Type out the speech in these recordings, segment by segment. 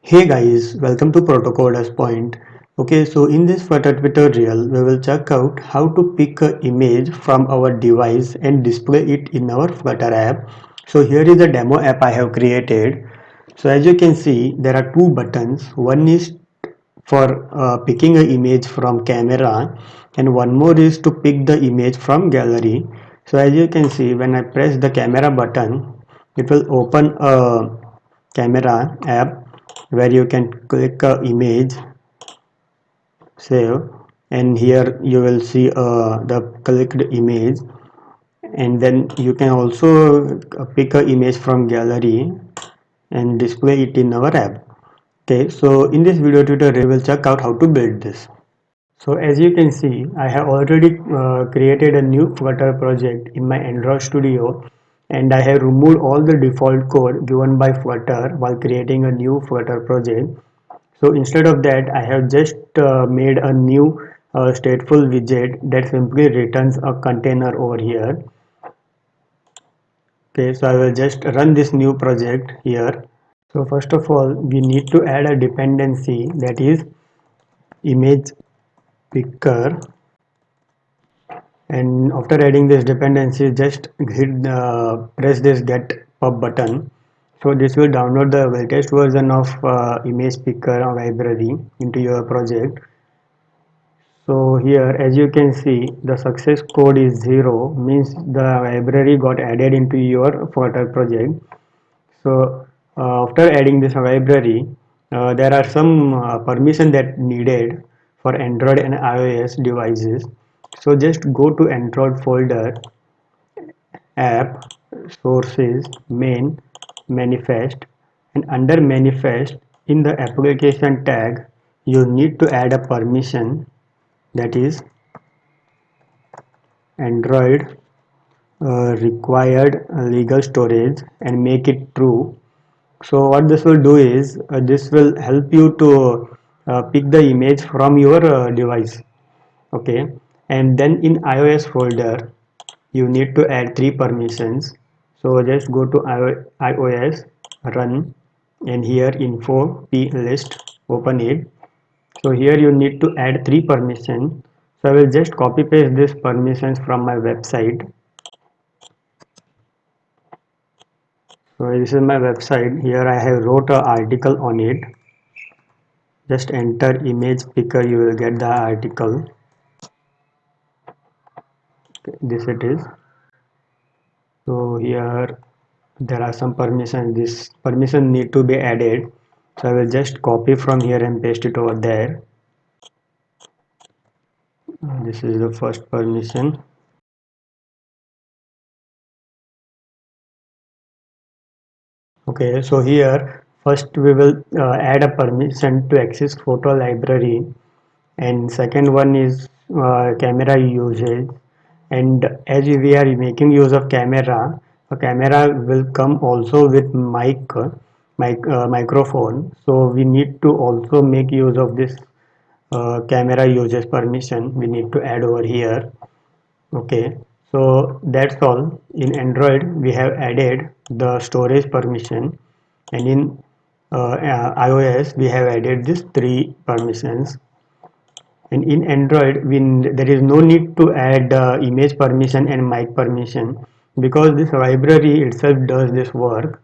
Hey guys, welcome to Protocoders Point. Okay, so in this Flutter tutorial, we will check out how to pick an image from our device and display it in our Flutter app. So here is the demo app I have created. So as you can see, there are two buttons. One is for picking an image from camera and one more is to pick the image from gallery. So as you can see, when I press the camera button, it will open a camera app where you can click a image, save, and here you will see the clicked image, and then you can also pick a image from gallery and display it in our app. Okay, so in this video tutorial we will check out how to build this. So as you can see, I have already created a new Flutter project in my Android Studio, and I have removed all the default code given by Flutter while creating a new Flutter project. So instead of that, I have just made a new stateful widget that simply returns a container over here. Okay, so I will just run this new project here. So first of all, we need to add a dependency, that is image picker, and after adding this dependency, just hit press this get pub button. So this will download the latest version of image picker library into your project. So here, as you can see, the success code is 0, means the library got added into your Flutter project. So after adding this library, there are some permission that needed for Android and iOS devices. So just go to Android folder, app, sources, main, manifest, and under manifest in the application tag, you need to add a permission, that is Android required legal storage, and make it true. So what this will do is this will help you to pick the image from your device. Okay, and then in iOS folder you need to add three permissions. So just go to iOS, run, and here info p list, open it. So here you need to add three permissions. So I will just copy paste these permissions from my website. So this is my website. Here I have wrote an article on it. Just enter image picker, you will get the article. Okay, this it is. So here there are some permissions. This permission need to be added. So I will just copy from here and paste it over there. This is the first permission. Okay, so here first we will add a permission to access photo library, and second one is camera usage. And as we are making use of camera, a camera will come also with microphone, so we need to also make use of this camera usage permission we need to add over here. Okay, so that's all. In Android we have added the storage permission, and in iOS we have added these three permissions. And in Android there is no need to add image permission and mic permission, because this library itself does this work.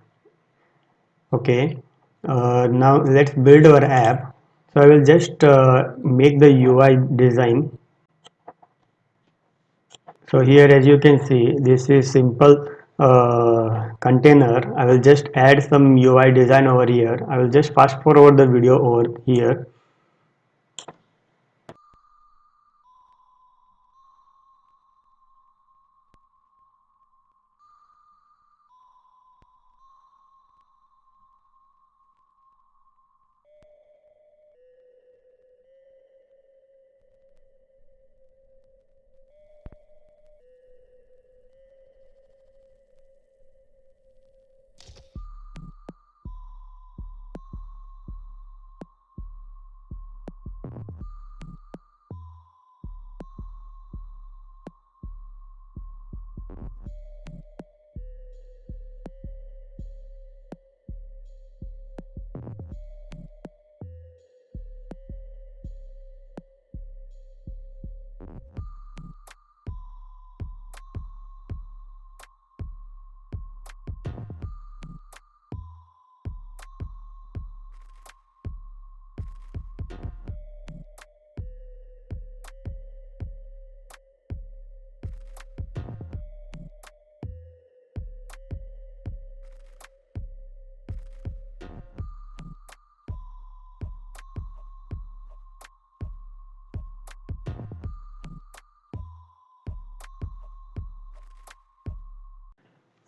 Okay, now let's build our app. So I will just make the UI design. So here as you can see, this is simple container. I will just add some UI design over here. I will just fast forward the video over here.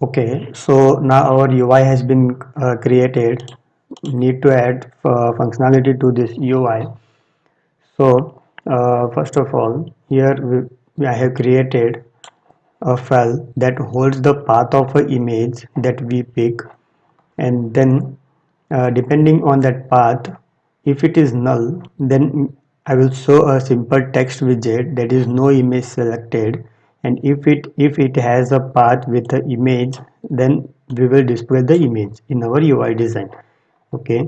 Okay, so now our UI has been created. Need to add functionality to this UI. So first of all, here I have created a file that holds the path of an image that we pick, and then depending on that path, if it is null, then I will show a simple text widget that is no image selected, and if it has a path with the image, then we will display the image in our UI design. Okay,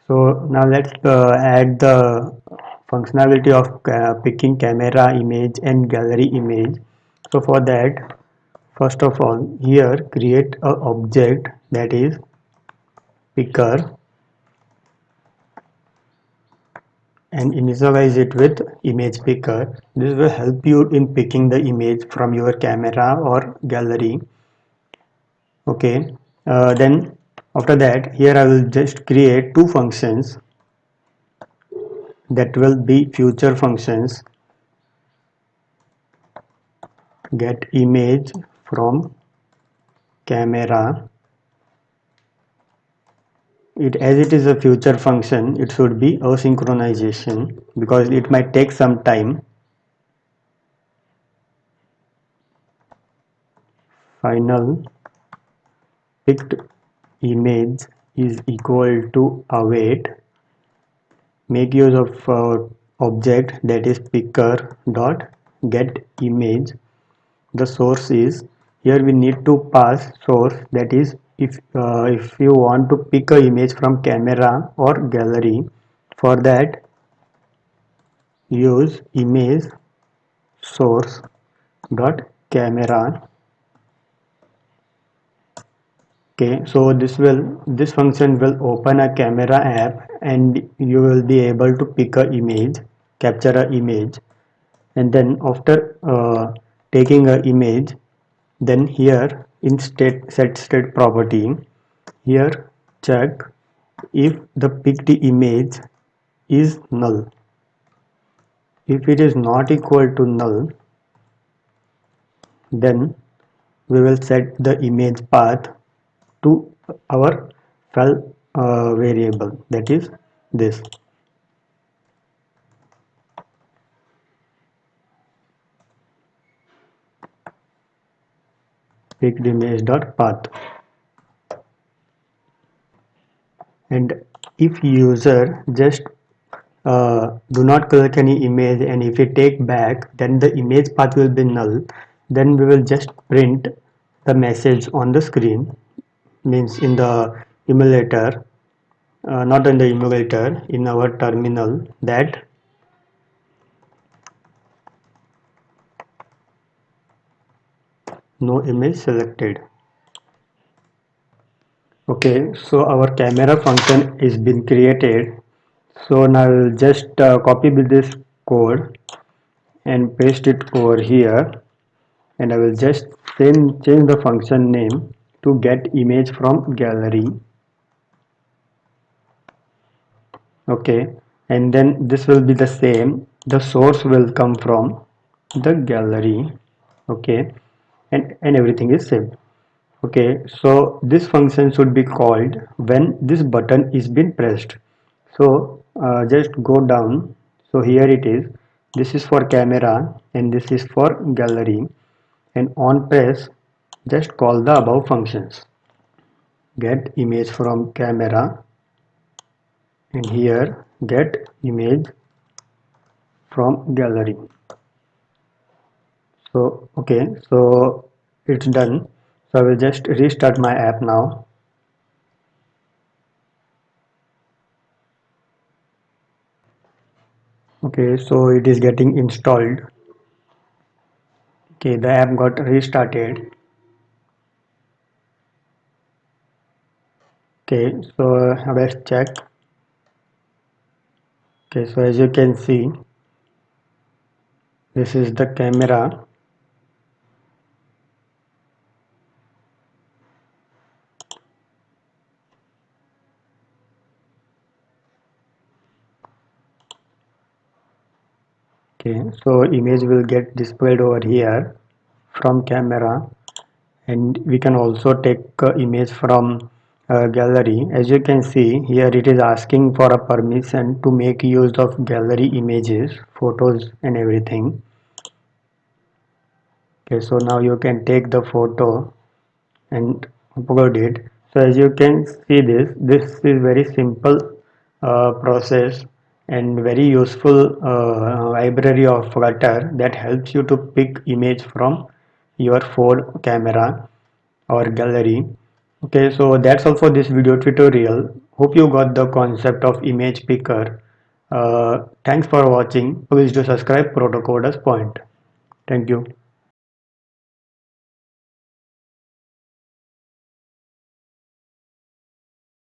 so now let's add the functionality of picking camera image and gallery image. So for that, first of all, here create a object that is picker and initialize it with image picker. This will help you in picking the image from your camera or gallery. Okay, then after that, here I will just create two functions that will be future functions. Get image from camera. It as it is a future function, it should be asynchronization because it might take some time. Final picked image is equal to await. Make use of object that is picker dot get image. The source is, here we need to pass source, that is if you want to pick a image from camera or gallery, for that use image source dot camera. Okay, so this function will open a camera app and you will be able to pick a image, capture a image, and then after taking a image, then here in set state property, here check if the picked image is null. If it is not equal to null, then we will set the image path to our file variable, that is this picked image dot path. And if user just do not collect any image, and if we take back, then the image path will be null, then we will just print the message on the screen, means in the emulator, not in the emulator, in our terminal, that no image selected. Okay, so our camera function is been created. So now I'll just copy this code and paste it over here, and I will just change the function name to get image from gallery. Okay, and then this will be the same, the source will come from the gallery. Okay, and everything is same. Okay, so this function should be called when this button is been pressed. So just go down. So here it is, this is for camera and this is for gallery, and on press just call the above functions. Get image from camera, and here get image from gallery. So okay, so it's done. So I will just restart my app now. Okay, so it is getting installed. Okay, the app got restarted. Okay, so let's check. Okay, so as you can see, this is the camera. Okay, so image will get displayed over here from camera, and we can also take image from gallery. As you can see here, it is asking for a permission to make use of gallery images, photos and everything. Okay, so now you can take the photo and upload it. So as you can see, this is very simple process and very useful library of Flutter that helps you to pick image from your phone camera or gallery. Okay, so that's all for this video tutorial. Hope you got the concept of image picker. Thanks for watching. Please do subscribe Protocoders Point. Thank you.